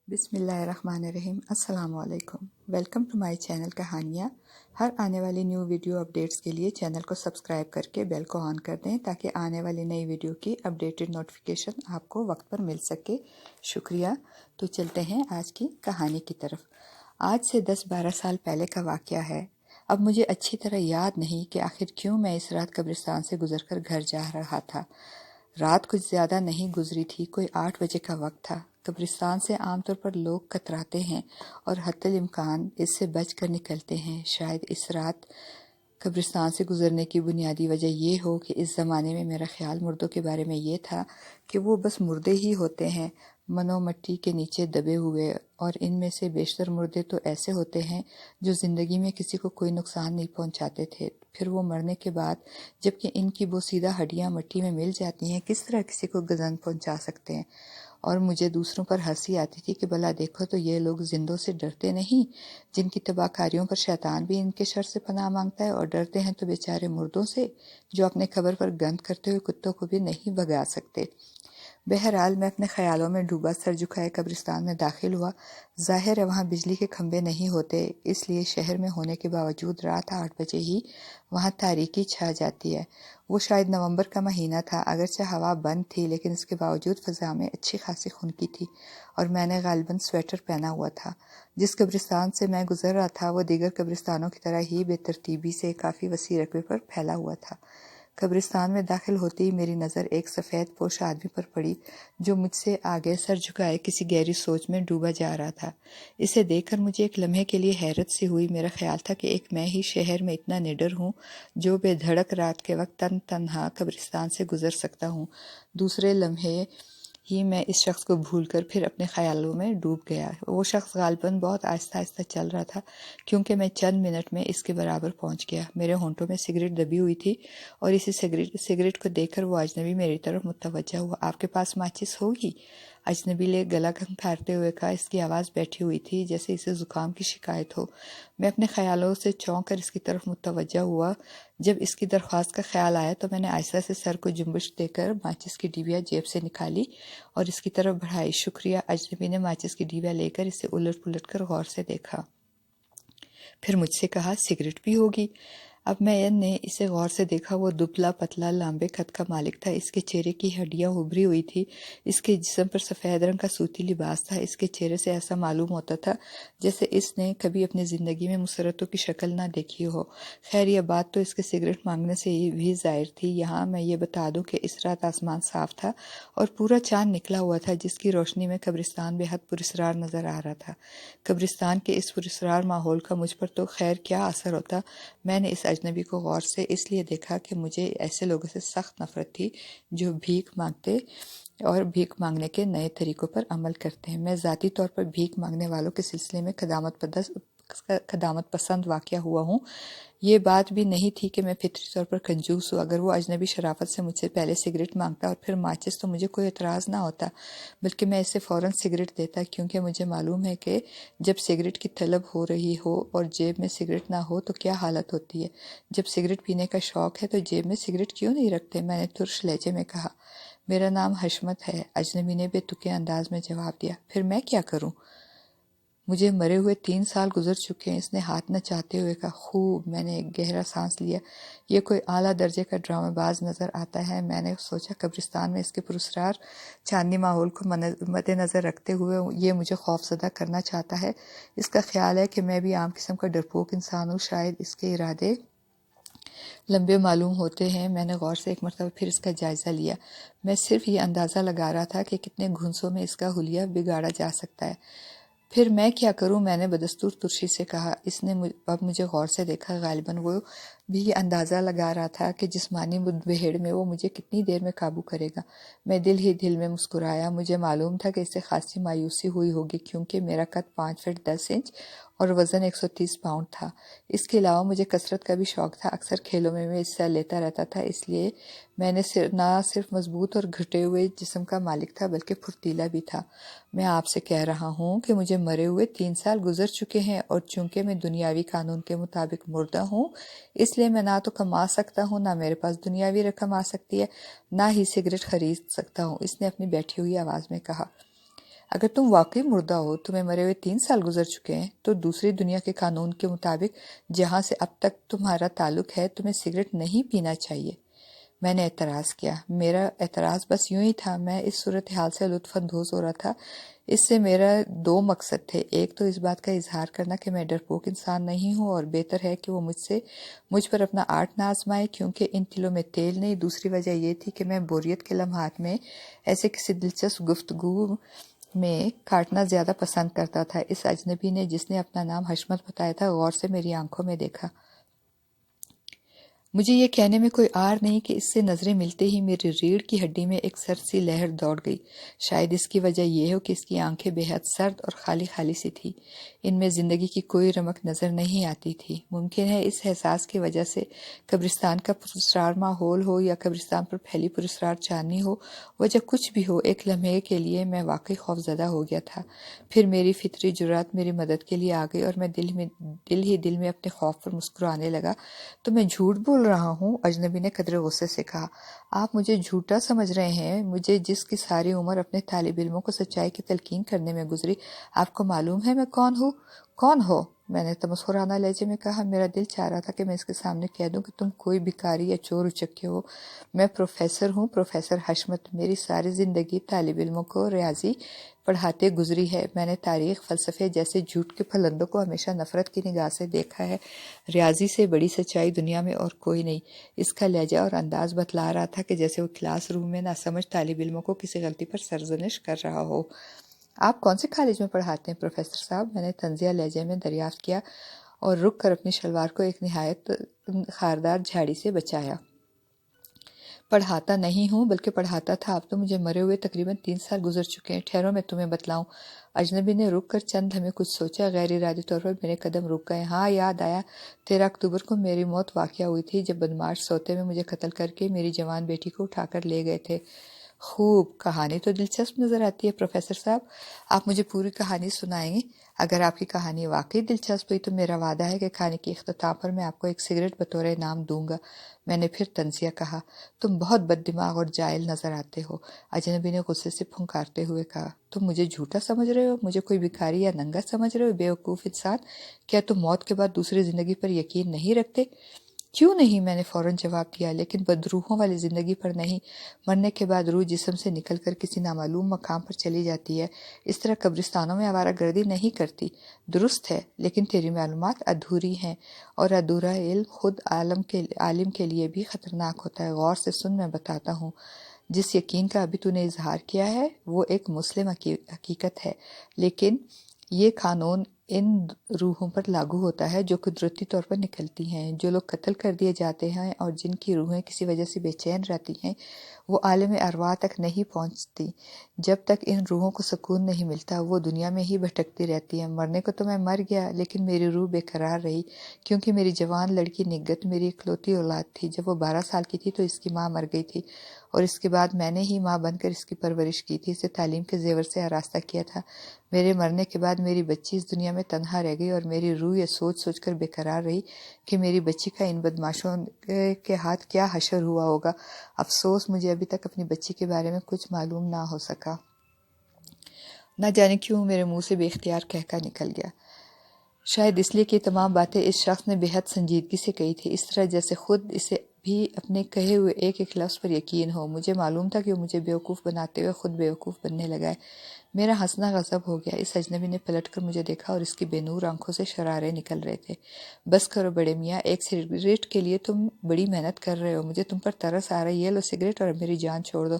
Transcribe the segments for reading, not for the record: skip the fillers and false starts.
بسم اللہ الرحمن الرحیم۔ السلام علیکم، ویلکم ٹو مائی چینل کہانیاں۔ ہر آنے والی نیو ویڈیو اپڈیٹس کے لیے چینل کو سبسکرائب کر کے بیل کو آن کر دیں تاکہ آنے والی نئی ویڈیو کی اپڈیٹڈ نوٹیفیکیشن آپ کو وقت پر مل سکے۔ شکریہ۔ تو چلتے ہیں آج کی کہانی کی طرف۔ آج سے 10-12 سال پہلے کا واقعہ ہے۔ اب مجھے اچھی طرح یاد نہیں کہ آخر کیوں میں اس رات قبرستان سے گزر کر گھر جا رہا تھا۔ رات کچھ زیادہ نہیں گزری تھی، کوئی 8 بجے کا وقت تھا۔ قبرستان سے عام طور پر لوگ کتراتے ہیں اور حتی الامکان اس سے بچ کر نکلتے ہیں۔ شاید اس رات قبرستان سے گزرنے کی بنیادی وجہ یہ ہو کہ اس زمانے میں میرا خیال مردوں کے بارے میں یہ تھا کہ وہ بس مردے ہی ہوتے ہیں، منو مٹی کے نیچے دبے ہوئے، اور ان میں سے بیشتر مردے تو ایسے ہوتے ہیں جو زندگی میں کسی کو کوئی نقصان نہیں پہنچاتے تھے، پھر وہ مرنے کے بعد جبکہ ان کی بوسیدہ ہڈیاں مٹی میں مل جاتی ہیں کس طرح کسی کو گزن پہنچا سکتے ہیں۔ اور مجھے دوسروں پر ہنسی آتی تھی کہ بھلا دیکھو تو یہ لوگ زندوں سے ڈرتے نہیں، جن کی تباہ کاریوں پر شیطان بھی ان کے شر سے پناہ مانگتا ہے، اور ڈرتے ہیں تو بیچارے مردوں سے جو اپنے قبر پر گند کرتے ہوئے کتوں کو بھی نہیں بھگا سکتے۔ بہرحال میں اپنے خیالوں میں ڈوبا سر جھکائے قبرستان میں داخل ہوا۔ ظاہر ہے وہاں بجلی کے کھمبے نہیں ہوتے، اس لیے شہر میں ہونے کے باوجود رات 8 بجے ہی وہاں تاریکی چھا جاتی ہے۔ وہ شاید نومبر کا مہینہ تھا، اگرچہ ہوا بند تھی لیکن اس کے باوجود فضا میں اچھی خاصی خنکی تھی، اور میں نے غالباً سویٹر پہنا ہوا تھا۔ جس قبرستان سے میں گزر رہا تھا وہ دیگر قبرستانوں کی طرح ہی بے ترتیبی سے کافی وسیع رقبے پر پھیلا ہوا تھا۔ قبرستان میں داخل ہوتے ہی میری نظر ایک سفید پوش آدمی پر پڑی جو مجھ سے آگے سر جھکائے کسی گہری سوچ میں ڈوبا جا رہا تھا۔ اسے دیکھ کر مجھے ایک لمحے کے لیے حیرت سی ہوئی۔ میرا خیال تھا کہ ایک میں ہی شہر میں اتنا نڈر ہوں جو بے دھڑک رات کے وقت تنہا قبرستان سے گزر سکتا ہوں۔ دوسرے لمحے ہی میں اس شخص کو بھول کر پھر اپنے خیالوں میں ڈوب گیا۔ وہ شخص غالباً بہت آہستہ آہستہ چل رہا تھا کیونکہ میں چند منٹ میں اس کے برابر پہنچ گیا۔ میرے ہونٹوں میں سگریٹ دبی ہوئی تھی اور اسی سگریٹ کو دیکھ کر وہ اجنبی میری طرف متوجہ ہوا۔ آپ کے پاس ماچس ہوگی؟ اجنبی نے گلا کھنکھارتے ہوئے کہا۔ اس کی آواز بیٹھی ہوئی تھی جیسے اسے زکام کی شکایت ہو۔ میں اپنے خیالوں سے چونک کر اس کی طرف متوجہ ہوا۔ جب اس کی درخواست کا خیال آیا تو میں نے آہستہ سے سر کو جنبش دے کر ماچس کی ڈبیا جیب سے نکالی اور اس کی طرف بڑھائی۔ شکریہ۔ اجنبی نے ماچس کی ڈبیا لے کر اسے الٹ پلٹ کر غور سے دیکھا، پھر مجھ سے کہا سگریٹ بھی ہوگی؟ اب میں نے اسے غور سے دیکھا۔ وہ دبلا پتلا لمبے قد کا مالک تھا۔ اس کے چہرے کی ہڈیاں ابھری ہوئی تھی، اس کے جسم پر سفید رنگ کا سوتی لباس تھا۔ اس کے چہرے سے ایسا معلوم ہوتا تھا جیسے اس نے کبھی اپنی زندگی میں مسرتوں کی شکل نہ دیکھی ہو۔ خیر یہ بات تو اس کے سگریٹ مانگنے سے بھی ظاہر تھی۔ یہاں میں یہ بتا دوں کہ اس رات آسمان صاف تھا اور پورا چاند نکلا ہوا تھا جس کی روشنی میں قبرستان بے حد پراسرار نظر آ رہا تھا۔ قبرستان کے اس پراسرار ماحول کا مجھ پر تو خیر کیا اثر ہوتا۔ میں نے اس اجنبی کو غور سے اس لیے دیکھا کہ مجھے ایسے لوگوں سے سخت نفرت تھی جو بھیک مانگتے اور بھیک مانگنے کے نئے طریقوں پر عمل کرتے ہیں۔ میں ذاتی طور پر بھیک مانگنے والوں کے سلسلے میں قدامت پسند واقع ہوا ہوں۔ یہ بات بھی نہیں تھی کہ میں فطری طور پر کنجوس ہوں۔ اگر وہ اجنبی شرافت سے مجھ سے پہلے سگریٹ مانگتا اور پھر ماچس تو مجھے کوئی اعتراض نہ ہوتا، بلکہ میں اسے فوراً سگریٹ دیتا، کیونکہ مجھے معلوم ہے کہ جب سگریٹ کی طلب ہو رہی ہو اور جیب میں سگریٹ نہ ہو تو کیا حالت ہوتی ہے۔ جب سگریٹ پینے کا شوق ہے تو جیب میں سگریٹ کیوں نہیں رکھتے؟ میں نے ترش لہجے میں کہا۔ میرا نام حشمت ہے، اجنبی نے بے تکے انداز میں جواب دیا۔ پھر میں کیا کروں؟ مجھے مرے ہوئے 3 سال گزر چکے ہیں، اس نے ہاتھ نچاتے ہوئے کہا۔ خوب، میں نے ایک گہرا سانس لیا۔ یہ کوئی اعلیٰ درجے کا ڈرامہ باز نظر آتا ہے۔ میں نے سوچا قبرستان میں اس کے پراسرار چاندنی ماحول کو مد نظر رکھتے ہوئے یہ مجھے خوف زدہ کرنا چاہتا ہے۔ اس کا خیال ہے کہ میں بھی عام قسم کا ڈرپوک انسان ہوں، شاید اس کے ارادے لمبے معلوم ہوتے ہیں۔ میں نے غور سے ایک مرتبہ پھر اس کا جائزہ لیا۔ میں صرف یہ اندازہ لگا رہا تھا کہ کتنے گھنسوں میں اس کا حلیہ بگاڑا جا سکتا ہے۔ پھر میں کیا کروں؟ میں نے بدستور ترشی سے کہا۔ اس نے اب مجھے غور سے دیکھا۔ غالباً وہ بھی یہ اندازہ لگا رہا تھا کہ جسمانی مدبھیڑ میں وہ مجھے کتنی دیر میں قابو کرے گا۔ میں دل ہی دل میں مسکرایا۔ مجھے معلوم تھا کہ اسے خاصی مایوسی ہوئی ہوگی کیونکہ میرا قد 5 فٹ 10 انچ اور وزن 130 پاؤنڈ تھا۔ اس کے علاوہ مجھے کثرت کا بھی شوق تھا، اکثر کھیلوں میں حصہ لیتا رہتا تھا، اس لیے میں نے نہ صرف مضبوط اور گھٹے ہوئے جسم کا مالک تھا بلکہ پھرتیلا بھی تھا۔ میں آپ سے کہہ رہا ہوں کہ مجھے مرے ہوئے 3 سال گزر چکے ہیں، اور چونکہ میں دنیاوی قانون کے مطابق مردہ ہوں اس لیے میں نہ تو کما سکتا ہوں، نہ میرے پاس دنیاوی رقم آ سکتی ہے، نہ ہی سگریٹ خرید سکتا ہوں، اس نے اپنی بیٹھی ہوئی آواز میں کہا۔ اگر تم واقعی مردہ ہو، تمہیں مرے ہوئے 3 سال گزر چکے ہیں، تو دوسری دنیا کے قانون کے مطابق جہاں سے اب تک تمہارا تعلق ہے تمہیں سگریٹ نہیں پینا چاہیے۔ میں نے اعتراض کیا۔ میرا اعتراض بس یوں ہی تھا، میں اس صورتحال سے لطف اندوز ہو رہا تھا۔ اس سے میرا 2 مقصد تھے، ایک تو اس بات کا اظہار کرنا کہ میں ڈرپوک انسان نہیں ہوں اور بہتر ہے کہ وہ مجھ پر اپنا آرٹ نہ آزمائے کیونکہ ان تلوں میں تیل نہیں۔ دوسری وجہ یہ تھی کہ میں بوریت کے لمحات میں ایسے کسی دلچسپ گفتگو میں کاٹنا زیادہ پسند کرتا تھا۔ اس اجنبی نے، جس نے اپنا نام حشمت بتایا تھا، غور سے میری آنکھوں میں دیکھا۔ مجھے یہ کہنے میں کوئی عار نہیں کہ اس سے نظریں ملتے ہی میری ریڑھ کی ہڈی میں ایک سرد سی لہر دوڑ گئی۔ شاید اس کی وجہ یہ ہو کہ اس کی آنکھیں بے حد سرد اور خالی خالی سی تھی، ان میں زندگی کی کوئی رمق نظر نہیں آتی تھی۔ ممکن ہے اس احساس کی وجہ سے قبرستان کا پراسرار ماحول ہو یا قبرستان پر پھیلی پراسرار چاندنی ہو، وجہ کچھ بھی ہو، ایک لمحے کے لیے میں واقعی خوفزدہ ہو گیا تھا۔ پھر میری فطری جرات میری مدد کے لیے آ گئی اور میں دل میں اپنے خوف پر مسکرانے لگا۔ تو میں جھوٹ بول رہا ہوں، اجنبی نے قدرے غصے سے کہا۔ آپ مجھے جھوٹا سمجھ رہے ہیں، مجھے جس کی ساری عمر اپنے طالب علموں کو سچائی کی تلقین کرنے میں گزری۔ آپ کو معلوم ہے میں کون ہوں؟ کون ہو؟ میں نے تمسخرانہ لہجے میں کہا۔ میرا دل چاہ رہا تھا کہ میں اس کے سامنے کہہ دوں کہ تم کوئی بھکاری یا چور اچکے ہو۔ میں پروفیسر ہوں، پروفیسر حشمت۔ میری ساری زندگی طالب علموں کو ریاضی پڑھاتے گزری ہے۔ میں نے تاریخ، فلسفے جیسے جھوٹ کے پھلندوں کو ہمیشہ نفرت کی نگاہ سے دیکھا ہے۔ ریاضی سے بڑی سچائی دنیا میں اور کوئی نہیں۔ اس کا لہجہ اور انداز بتلا رہا تھا کہ جیسے وہ کلاس روم میں ناسمجھ طالب علموں کو کسی غلطی پر سرزنش کر رہا ہو۔ آپ کون سے کالج میں پڑھاتے ہیں پروفیسر صاحب؟ میں نے طنزیہ لہجے میں دریافت کیا اور رک کر اپنی شلوار کو ایک نہایت خاردار جھاڑی سے بچایا۔ پڑھاتا نہیں ہوں بلکہ پڑھاتا تھا۔ اب تو مجھے مرے ہوئے تقریباً 3 سال گزر چکے ہیں۔ ٹھہرو میں تمہیں بتلاؤں۔ اجنبی نے رک کر چند لمحے کچھ سوچا، غیر ارادی طور پر میرے قدم رک گئے۔ ہاں یاد آیا، 13 اکتوبر کو میری موت واقع ہوئی تھی جب بدماش سوتے میں مجھے قتل کر کے میری جوان بیٹی کو اٹھا کر لے گئے تھے۔ خوب، کہانی تو دلچسپ نظر آتی ہے پروفیسر صاحب، آپ مجھے پوری کہانی سنائیں گے؟ اگر آپ کی کہانی واقعی دلچسپ ہوئی تو میرا وعدہ ہے کہ کھانے کی اختتام پر میں آپ کو ایک سگریٹ بطور انعام دوں گا۔ میں نے پھر طنزیہ کہا۔ تم بہت بد دماغ اور جاہل نظر آتے ہو، اجنبی نے غصے سے پھنکارتے ہوئے کہا۔ تم مجھے جھوٹا سمجھ رہے ہو، مجھے کوئی بھکاری یا ننگا سمجھ رہے ہو، بے وقوف انسان؟ کیا تم موت کے بعد دوسری زندگی پر یقین نہیں رکھتے؟ کیوں نہیں؟ میں نے فوراً جواب دیا، لیکن بدروحوں والی زندگی پر نہیں۔ مرنے کے بعد روح جسم سے نکل کر کسی نامعلوم مقام پر چلی جاتی ہے، اس طرح قبرستانوں میں آوارہ گردی نہیں کرتی۔ درست ہے، لیکن تیری معلومات ادھوری ہیں، اور ادھورا علم خود عالم کے لیے بھی خطرناک ہوتا ہے۔ غور سے سن، میں بتاتا ہوں۔ جس یقین کا ابھی تو نے اظہار کیا ہے وہ ایک مسلم حقیقت ہے، لیکن یہ قانون ان روحوں پر لاگو ہوتا ہے جو قدرتی طور پر نکلتی ہیں۔ جو لوگ قتل کر دیے جاتے ہیں اور جن کی روحیں کسی وجہ سے بے چین رہتی ہیں، وہ عالم ارواح تک نہیں پہنچتی۔ جب تک ان روحوں کو سکون نہیں ملتا وہ دنیا میں ہی بھٹکتی رہتی ہیں۔ مرنے کو تو میں مر گیا، لیکن میری روح بے قرار رہی، کیونکہ میری جوان لڑکی نگت میری اکلوتی اولاد تھی۔ جب وہ 12 سال کی تھی تو اس کی ماں مر گئی تھی، اور اس کے بعد میں نے ہی ماں بن کر اس کی پرورش کی تھی، اسے تعلیم کے زیور سے آراستہ کیا تھا۔ میرے مرنے کے بعد میری بچی اس دنیا میں تنہا رہ گئی، اور میری روح یہ سوچ کر بے قرار رہی کہ میری بچی کا ان بدماشوں کے ہاتھ کیا حشر ہوا ہوگا۔ افسوس، مجھے ابھی تک اپنی بچی کے بارے میں کچھ معلوم نہ ہو سکا۔ نہ جانے کیوں میرے منہ سے بے اختیار کہکا نکل گیا، شاید اس لیے کہ تمام باتیں اس شخص نے بے حد سنجیدگی سے کہی تھی، اس طرح جیسے خود اسے بھی اپنے کہے ہوئے ایک ایک لفظ پر یقین ہو۔ مجھے معلوم تھا کہ وہ مجھے بیوقوف بناتے ہوئے خود بیوقوف بننے لگا ہے۔ میرا ہنسنا غضب ہو گیا۔ اس اجنبی نے پلٹ کر مجھے دیکھا اور اس کی بے نور آنکھوں سے شرارے نکل رہے تھے۔ بس کرو بڑے میاں، ایک سگریٹ کے لیے تم بڑی محنت کر رہے ہو، مجھے تم پر ترس آ رہا ہے، یہ لو سگریٹ اور میری جان چھوڑ دو۔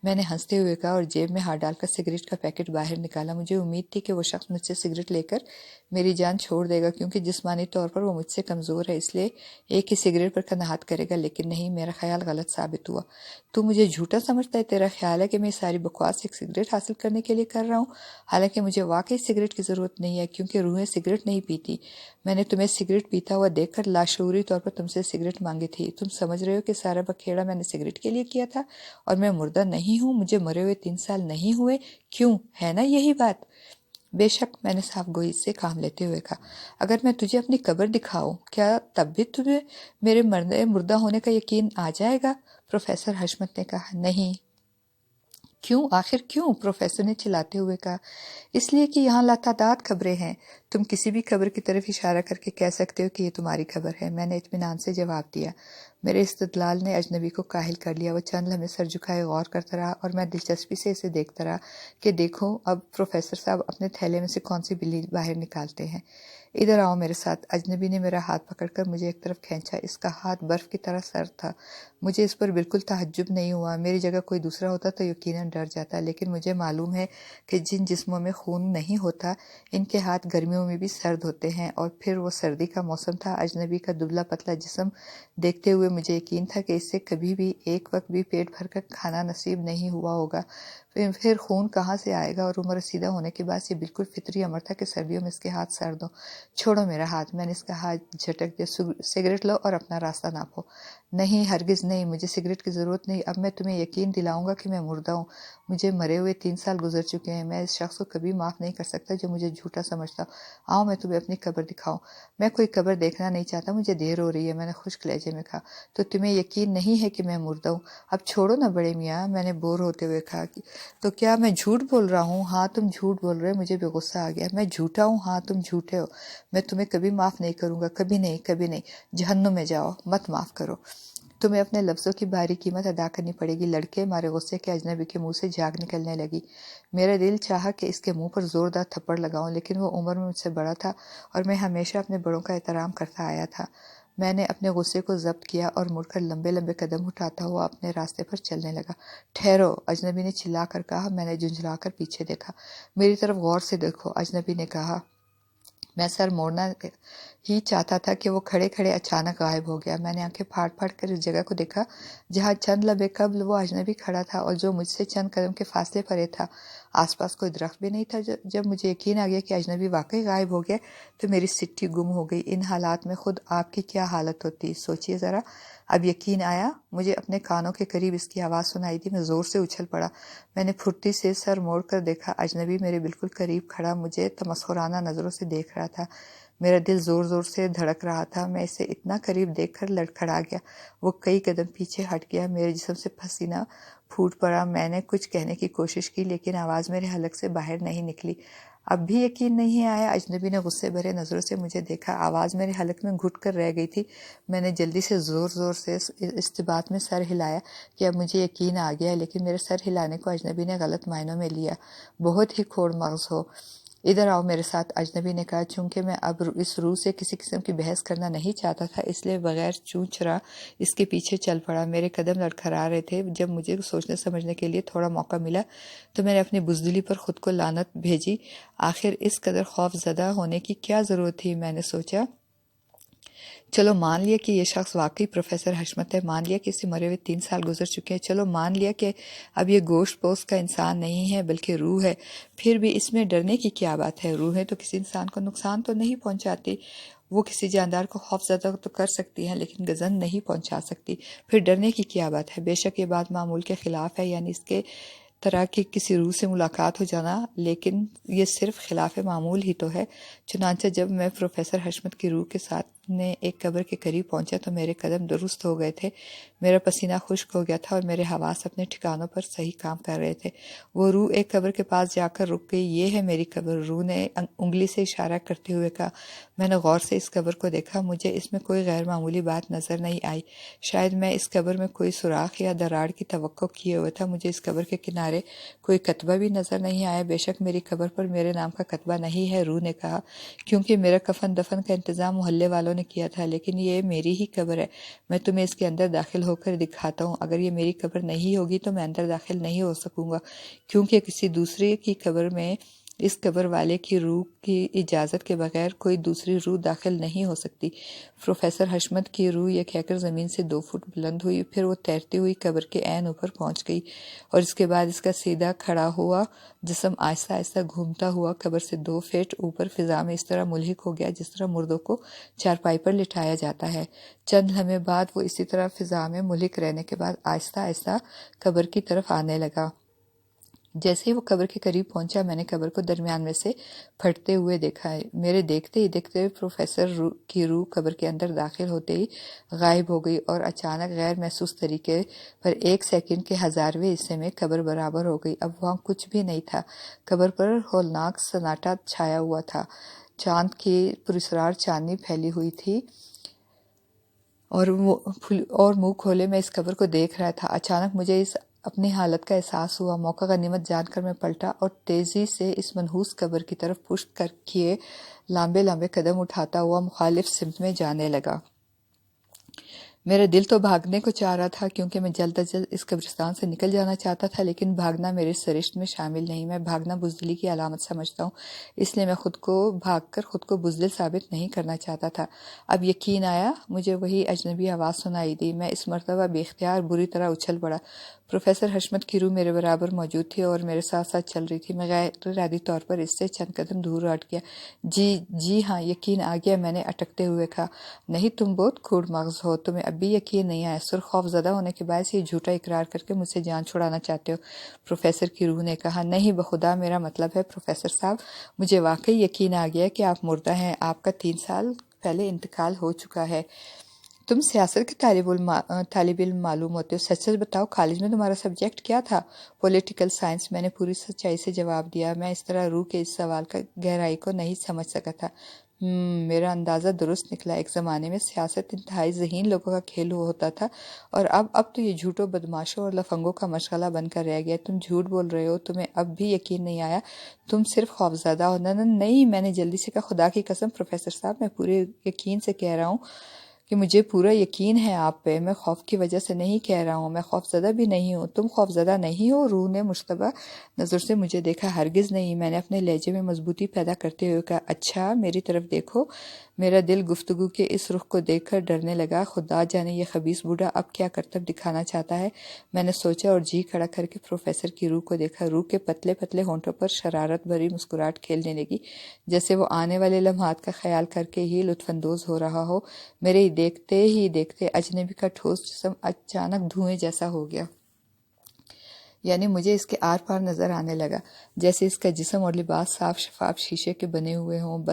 میں نے ہنستے ہوئے کہا اور جیب میں ہاتھ ڈال کر سگریٹ کا پیکٹ باہر نکالا۔ مجھے امید تھی کہ وہ شخص مجھ سے سگریٹ لے کر میری جان چھوڑ دے گا، کیونکہ جسمانی طور پر وہ مجھ سے کمزور ہے، اس لیے ایک ہی سگریٹ پر قناعت کرے گا، لیکن نہیں، میرا خیال غلط ثابت ہوا۔ تو مجھے جھوٹا سمجھتا ہے؟ تیرا خیال ہے کہ میں ساری بکواس ایک سگریٹ حاصل کرنے کے لیے کر رہا ہوں؟ حالانکہ مجھے واقعی سگریٹ کی ضرورت نہیں ہے، کیونکہ روحیں سگریٹ نہیں پیتی۔ میں نے تمہیں سگریٹ پیتا ہوا دیکھ کر لاشعوری طور پر تم سے سگریٹ مانگی تھی۔ تم سمجھ رہے ہو کہ سارا بکھیڑا میں نے سگریٹ کے لیے کیا تھا، اور میں مردہ نہیں ہوں، مجھے مرے ہوئے 3 سال نہیں ہوئے؟ کیوں ہے نا یہی بات؟ بے شک، میں نے صاف گوئی سے کام لیتے ہوئے کہا۔ اگر میں تجھے اپنی قبر دکھاؤں، کیا تب بھی تمہیں میرے مردہ ہونے کا یقین آ جائے گا؟ پروفیسر حشمت نے کہا۔ نہیں۔ کیوں آخر کیوں؟ پروفیسر نے چلاتے ہوئے کہا۔ اس لیے کہ یہاں لاتعداد خبریں ہیں، تم کسی بھی خبر کی طرف اشارہ کر کے کہہ سکتے ہو کہ یہ تمہاری خبر ہے۔ میں نے اطمینان سے جواب دیا۔ میرے استدلال نے اجنبی کو کاہل کر لیا۔ وہ چند لمحے سر جھکائے غور کرتا رہا اور میں دلچسپی سے اسے دیکھتا رہا کہ دیکھو اب پروفیسر صاحب اپنے تھیلے میں سے کون سی بلی باہر نکالتے ہیں۔ ادھر آؤ میرے ساتھ۔ اجنبی نے میرا ہاتھ پکڑ کر مجھے ایک طرف کھینچا۔ اس کا ہاتھ برف کی طرح سرد تھا۔ مجھے اس پر بالکل تعجب نہیں ہوا۔ میری جگہ کوئی دوسرا ہوتا تو یقیناً ڈر جاتا، لیکن مجھے معلوم ہے کہ جن جسموں میں خون نہیں ہوتا ان کے ہاتھ گرمیوں میں بھی سرد ہوتے ہیں، اور پھر وہ سردی کا موسم تھا۔ اجنبی کا دبلا پتلا جسم دیکھتے ہوئے مجھے یقین تھا کہ اس سے کبھی بھی ایک وقت بھی پیٹ بھر کر کھانا نصیب نہیں ہوا ہوگا، پھر خون کہاں سے آئے گا؟ اور عمر رسیدہ ہونے کے بعد یہ بالکل فطری امر تھا کہ سردیوں میں اس کے ہاتھ سرد ہوں۔ چھوڑو میرا ہاتھ، میں نے اس کا ہاتھ جھٹک دیا۔ سگریٹ لو اور اپنا راستہ ناپو۔ نہیں، ہرگز نہیں، مجھے سگریٹ کی ضرورت نہیں۔ اب میں تمہیں یقین دلاؤں گا کہ میں مردہ ہوں۔ مجھے مرے ہوئے 3 سال گزر چکے ہیں۔ میں اس شخص کو کبھی معاف نہیں کر سکتا جو مجھے جھوٹا سمجھتا۔ آؤ میں تمہیں اپنی قبر دکھاؤں۔ میں کوئی قبر دیکھنا نہیں چاہتا، مجھے دیر ہو رہی ہے، میں نے خشک لہجے میں کہا۔ تو تمہیں یقین نہیں ہے کہ میں مردہ ہوں؟ اب چھوڑو نا بڑے میاں، میں نے بور ہوتے ہوئے کہا۔ تو کیا میں جھوٹ بول رہا ہوں؟ ہاں تم جھوٹ بول رہے ہو۔ مجھے بھی غصہ آ گیا۔ میں جھوٹا ہوں؟ ہاں تم جھوٹے ہو۔ میں تمہیں کبھی معاف نہیں کروں گا، کبھی نہیں، کبھی نہیں۔ جہنم میں جاؤ، مت معاف کرو۔ تمہیں اپنے لفظوں کی بھاری قیمت ادا کرنی پڑے گی۔ لڑکے مارے غصے کے اجنبی کے منہ سے جھاگ نکلنے لگی۔ میرا دل چاہا کہ اس کے منہ پر زوردار تھپڑ لگاؤں، لیکن وہ عمر میں مجھ سے بڑا تھا اور میں ہمیشہ اپنے بڑوں کا احترام کرتا آیا تھا۔ میں نے اپنے غصے کو ضبط کیا اور مڑ کر لمبے لمبے قدم اٹھاتا ہوا اپنے راستے پر چلنے لگا۔ ٹھہرو، اجنبی نے چلا کر کہا۔ میں نے جھنجھلا کر پیچھے دیکھا۔ میری طرف غور سے دیکھو، اجنبی نے کہا۔ میں سر موڑنا ہی چاہتا تھا کہ وہ کھڑے کھڑے اچانک غائب ہو گیا۔ میں نے آنکھیں پھاڑ پھاڑ کر اس جگہ کو دیکھا جہاں چند لمحے قبل وہ اجنبی کھڑا تھا اور جو مجھ سے چند قدم کے فاصلے پر ہی تھا۔ آس پاس کوئی درخت بھی نہیں تھا۔ جب مجھے یقین آ گیا کہ اجنبی واقعی غائب ہو گیا تو میری سٹھی گم ہو گئی۔ ان حالات میں خود آپ کی کیا حالت ہوتی، سوچئے ذرا۔ اب یقین آیا؟ مجھے اپنے کانوں کے قریب اس کی آواز سنائی دی۔ میں زور سے اچھل پڑا۔ میں نے پھرتی سے سر موڑ کر دیکھا۔ اجنبی میرے بالکل قریب کھڑا مجھے تمسخرانہ نظروں سے دیکھ رہا تھا۔ میرا دل زور زور سے دھڑک رہا تھا۔ میں اسے اتنا قریب دیکھ کر لڑکھڑا گیا۔ وہ کئی قدم پیچھے ہٹ گیا۔ میرے جسم سے پسینہ پھوٹ پڑا۔ میں نے کچھ کہنے کی کوشش کی لیکن آواز میرے حلق سے باہر نہیں نکلی۔ اب بھی یقین نہیں آیا؟ اجنبی نے غصے بھرے نظروں سے مجھے دیکھا۔ آواز میرے حلق میں گھٹ کر رہ گئی تھی۔ میں نے جلدی سے زور زور سے اس بات میں سر ہلایا کہ اب مجھے یقین آ گیا، لیکن میرے سر ہلانے کو اجنبی نے غلط معنوں میں لیا۔ بہت ہی کھوڑ مغز ہو۔ ادھر آؤ میرے ساتھ، اجنبی نے کہا۔ چونکہ میں اب اس روح سے کسی قسم کی بحث کرنا نہیں چاہتا تھا، اس لیے بغیر چوں چرا اس کے پیچھے چل پڑا۔ میرے قدم لڑکھڑا رہے تھے۔ جب مجھے سوچنے سمجھنے کے لیے تھوڑا موقع ملا تو میں نے اپنی بزدلی پر خود کو لعنت بھیجی۔ آخر اس قدر خوف زدہ ہونے کی کیا ضرورت تھی؟ میں نے سوچا۔ چلو مان لیا کہ یہ شخص واقعی پروفیسر حشمت ہے، مان لیا کہ اسے مرے ہوئے 3 سال گزر چکے ہیں، چلو مان لیا کہ اب یہ گوشت پوست کا انسان نہیں ہے بلکہ روح ہے، پھر بھی اس میں ڈرنے کی کیا بات ہے؟ روحیں تو کسی انسان کو نقصان تو نہیں پہنچاتی، وہ کسی جاندار کو خوف زدہ تو کر سکتی ہیں لیکن گزن نہیں پہنچا سکتی، پھر ڈرنے کی کیا بات ہے؟ بے شک یہ بات معمول کے خلاف ہے، یعنی اس کے طرح کی کسی روح سے ملاقات ہو جانا، لیکن یہ صرف خلاف معمول ہی تو ہے۔ چنانچہ جب میں پروفیسر حشمت کی روح کے ساتھ ایک قبر کے قریب پہنچا تو میرے قدم درست ہو گئے تھے، میرا پسینہ خشک ہو گیا تھا اور میرے حواس اپنے ٹھکانوں پر صحیح کام کر رہے تھے۔ وہ روح ایک قبر کے پاس جا کر رک گئی۔ یہ ہے میری قبر، روح نے انگلی سے اشارہ کرتے ہوئے کہا۔ میں نے غور سے اس قبر کو دیکھا۔ مجھے اس میں کوئی غیر معمولی بات نظر نہیں آئی۔ شاید میں اس قبر میں کوئی سوراخ یا دراڑ کی توقع کیے ہوئے تھا۔ مجھے اس قبر کے کنارے کوئی کتبہ بھی نظر نہیں آیا۔ بے شک میری قبر پر میرے نام کا کتبہ نہیں ہے، روح نے کہا، کیونکہ میرا کفن دفن کا انتظام محلے والوں نے کیا تھا، لیکن یہ میری ہی قبر ہے۔ میں تمہیں اس کے اندر داخل ہو کر دکھاتا ہوں۔ اگر یہ میری قبر نہیں ہوگی تو میں اندر داخل نہیں ہو سکوں گا، کیونکہ کسی دوسرے کی قبر میں اس قبر والے کی روح کی اجازت کے بغیر کوئی دوسری روح داخل نہیں ہو سکتی۔ پروفیسر حشمت کی روح یہ کہہ کر زمین سے 2 فٹ بلند ہوئی، پھر وہ تیرتی ہوئی قبر کے عین اوپر پہنچ گئی، اور اس کے بعد اس کا سیدھا کھڑا ہوا جسم آہستہ آہستہ گھومتا ہوا قبر سے 2 فٹ اوپر فضا میں اس طرح ملحق ہو گیا جس طرح مردوں کو چارپائی پر لٹایا جاتا ہے۔ چند لمحے بعد وہ اسی طرح فضا میں ملحق رہنے کے بعد آہستہ آہستہ قبر کی طرف آنے لگا۔ جیسے ہی وہ قبر کے قریب پہنچا میں نے قبر کو درمیان میں سے پھٹتے ہوئے دیکھا ہے۔ میرے دیکھتے ہی پروفیسر کی روح قبر کے اندر داخل ہوتے ہی غائب ہو گئی اور اچانک غیر محسوس طریقے پر 1 سیکنڈ کے 1000ویں حصے میں قبر برابر ہو گئی۔ اب وہاں کچھ بھی نہیں تھا۔ قبر پر ہولناک سناٹا چھایا ہوا تھا۔ چاند کی پراسرار چاندنی پھیلی ہوئی تھی اور منہ کھولے میں اس قبر کو دیکھ رہا تھا۔ اچانک مجھے اس اپنی حالت کا احساس ہوا۔ موقع غنیمت جان کر میں پلٹا اور تیزی سے اس منحوس قبر کی طرف پشت کر کیے لمبے لمبے قدم اٹھاتا ہوا مخالف سمت میں جانے لگا۔ میرا دل تو بھاگنے کو چاہ رہا تھا کیونکہ میں جلد از جلد اس قبرستان سے نکل جانا چاہتا تھا، لیکن بھاگنا میرے سرشت میں شامل نہیں۔ میں بھاگنا بزدلی کی علامت سمجھتا ہوں، اس لیے میں بھاگ کر خود کو بزدل ثابت نہیں کرنا چاہتا تھا۔ اب یقین آیا، مجھے وہی اجنبی آواز سنائی دی۔ میں اس مرتبہ بے اختیار بری طرح اچھل پڑا۔ پروفیسر حشمت کی روح میرے برابر موجود تھی اور میرے ساتھ ساتھ چل رہی تھی۔ میں غیر ارادی طور پر اس سے چند قدم دور ہٹ گیا۔ جی ہاں، یقین آ گیا، میں نے اٹکتے ہوئے کہا۔ نہیں، تم بہت کھوڑ مغز ہو، تمہیں اب بھی یقین نہیں آیا؟ سر خوف زدہ ہونے کے باعث یہ جھوٹا اقرار کر کے مجھ سے جان چھڑانا چاہتے ہو؟ پروفیسر کی روح نے کہا۔ نہیں بخدا، میرا مطلب ہے پروفیسر صاحب، مجھے واقعی یقین آ گیا کہ آپ مردہ ہیں۔ آپ کا 3 سال پہلے انتقال ہو چکا ہے۔ تم سیاست کے طالب علم معلوم ہوتے ہو، سچ سچ بتاؤ، کالج میں تمہارا سبجیکٹ کیا تھا؟ پولیٹیکل سائنس، میں نے پوری سچائی سے جواب دیا۔ میں اس طرح روح کے اس سوال کا گہرائی کو نہیں سمجھ سکا تھا۔ میرا اندازہ درست نکلا۔ ایک زمانے میں سیاست انتہائی ذہین لوگوں کا کھیل ہوتا تھا، اور اب تو یہ جھوٹوں، بدماشوں اور لفنگوں کا مشغلہ بن کر رہ گیا۔ تم جھوٹ بول رہے ہو، تمہیں اب بھی یقین نہیں آیا، تم صرف خوفزدہ ہو۔ نہیں، میں نے جلدی سے کہا، خدا کی قسم پروفیسر صاحب، میں پورے یقین سے کہہ رہا ہوں کہ مجھے پورا یقین ہے آپ پہ۔ میں خوف کی وجہ سے نہیں کہہ رہا ہوں، میں خوفزدہ بھی نہیں ہوں۔ تم خوفزدہ نہیں ہو؟ روح نے مشتبہ نظر سے مجھے دیکھا۔ ہرگز نہیں، میں نے اپنے لہجے میں مضبوطی پیدا کرتے ہوئے کہا۔ اچھا، میری طرف دیکھو۔ میرا دل گفتگو کے اس رخ کو دیکھ کر ڈرنے لگا۔ خدا جانے یہ خبیث بوڑھا اب کیا کرتب دکھانا چاہتا ہے۔ میں نے سوچا اور جی کھڑا کر کے پروفیسر کی روح کو دیکھا۔ روح کے پتلے پتلے ہونٹوں پر شرارت بھری مسکراہٹ کھیلنے لگی، جیسے وہ آنے والے لمحات کا خیال کر کے ہی لطف اندوز ہو رہا ہو۔ میرے دیکھتے اجنبی کا ٹھوس جسم اچانک دھوئیں جیسا ہو گیا، یعنی مجھے اس کے آر پار نظر آنے لگا، جیسے اس کا جسم اور لباس صاف شفاف شیشے کے بنے ہوئے ہوں۔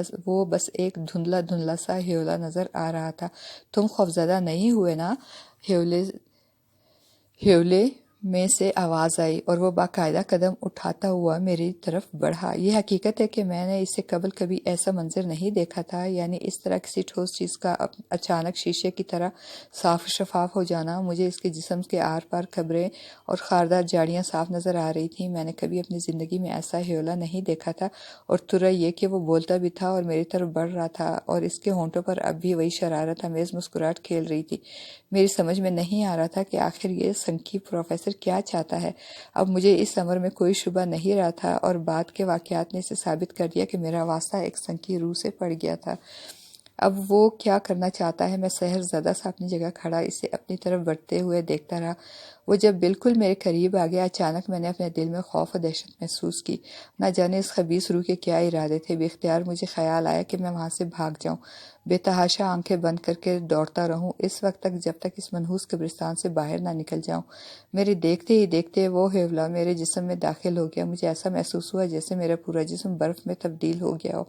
بس ایک دھندلا سا ہیولا نظر آ رہا تھا۔ تم خوفزدہ نہیں ہوئے نا؟ ہیولے میں سے آواز آئی اور وہ باقاعدہ قدم اٹھاتا ہوا میری طرف بڑھا۔ یہ حقیقت ہے کہ میں نے اس سے قبل کبھی ایسا منظر نہیں دیکھا تھا، یعنی اس طرح کسی ٹھوس چیز کا اچانک شیشے کی طرح صاف شفاف ہو جانا۔ مجھے اس کے جسم کے آر پار قبریں اور خاردار جھاڑیاں صاف نظر آ رہی تھیں۔ میں نے کبھی اپنی زندگی میں ایسا ہیولا نہیں دیکھا تھا، اور ترا یہ کہ وہ بولتا بھی تھا اور میری طرف بڑھ رہا تھا، اور اس کے ہونٹوں پر اب بھی وہی شرارت آمیز مسکراہٹ کھیل رہی تھی۔ میری سمجھ میں نہیں آ رہا تھا کہ آخر یہ سنکی پروفیسر کیا چاہتا ہے۔ اب مجھے اس امر میں کوئی شبہ نہیں رہا تھا، اور بعد کے واقعات نے اسے ثابت کر دیا کہ میرا واسطہ ایک سنکی روح سے پڑ گیا تھا۔ اب وہ کیا کرنا چاہتا ہے؟ میں سحر زدہ سا اپنی جگہ کھڑا اسے اپنی طرف بڑھتے ہوئے دیکھتا رہا۔ وہ جب بالکل میرے قریب آ گیا، اچانک میں نے اپنے دل میں خوف و دہشت محسوس کی۔ نہ جانے اس خبیث روح کے کیا ارادے تھے۔ بے اختیار مجھے خیال آیا کہ میں وہاں سے بھاگ جاؤں، بے تحاشا آنکھیں بند کر کے دوڑتا رہوں اس وقت تک جب تک اس منحوس قبرستان سے باہر نہ نکل جاؤں۔ میرے دیکھتے ہی دیکھتے وہ ہیولا میرے جسم میں داخل ہو گیا۔ مجھے ایسا محسوس ہوا جیسے میرا پورا جسم برف میں تبدیل ہو گیا ہو۔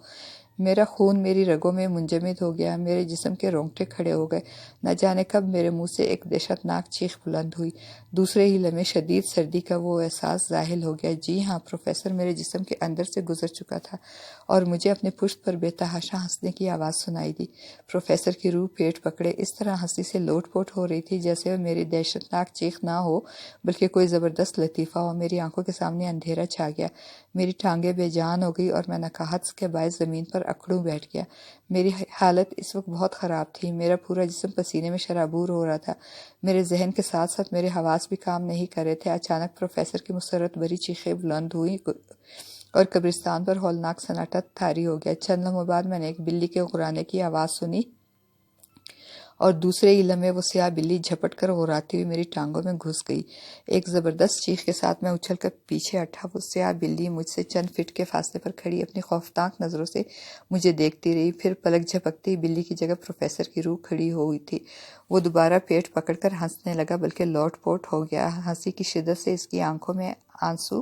میرا خون میری رگوں میں منجمد ہو گیا، میرے جسم کے رونگٹے کھڑے ہو گئے۔ نہ جانے کب میرے منہ سے ایک دہشتناک چیخ بلند ہوئی۔ دوسرے ہی لمحے شدید سردی کا وہ احساس ظاہر ہو گیا۔ جی ہاں، پروفیسر میرے جسم کے اندر سے گزر چکا تھا، اور مجھے اپنے پشت پر بے تحاشا ہنسنے کی آواز سنائی دی۔ پروفیسر کی روح پیٹ پکڑے اس طرح ہنسی سے لوٹ پوٹ ہو رہی تھی جیسے وہ میری دہشتناک چیخ نہ ہو بلکہ کوئی زبردست لطیفہ ہو۔ میری آنکھوں کے سامنے اندھیرا چھا گیا، میری ٹانگیں بے جان ہو گئی اور میں نقاہت کے باعث زمین پر اکڑوں بیٹھ گیا۔ میری حالت اس وقت بہت خراب تھی، میرا پورا جسم پسینے میں شرابور ہو رہا تھا، میرے ذہن کے ساتھ ساتھ میرے حواس بھی کام نہیں کر رہے تھے۔ اچانک پروفیسر کی مسرت بھری چیخیں بلند ہوئیں اور قبرستان پر ہولناک سناٹا طاری ہو گیا۔ چند لمحوں بعد میں نے ایک بلی کے غرانے کی آواز سنی، اور دوسرے ہی لمحے وہ سیاہ بلی جھپٹ کر غراتی ہوئی میری ٹانگوں میں گھس گئی۔ ایک زبردست چیخ کے ساتھ میں اچھل کر پیچھے ہٹا۔ وہ سیاہ بلی مجھ سے چند فٹ کے فاصلے پر کھڑی اپنی خوفناک نظروں سے مجھے دیکھتی رہی، پھر پلک جھپکتے ہی بلی کی جگہ پروفیسر کی روح کھڑی ہوئی تھی۔ وہ دوبارہ پیٹ پکڑ کر ہنسنے لگا، بلکہ لوٹ پوٹ ہو گیا۔ ہنسی کی شدت سے اس کی آنکھوں میں آنسو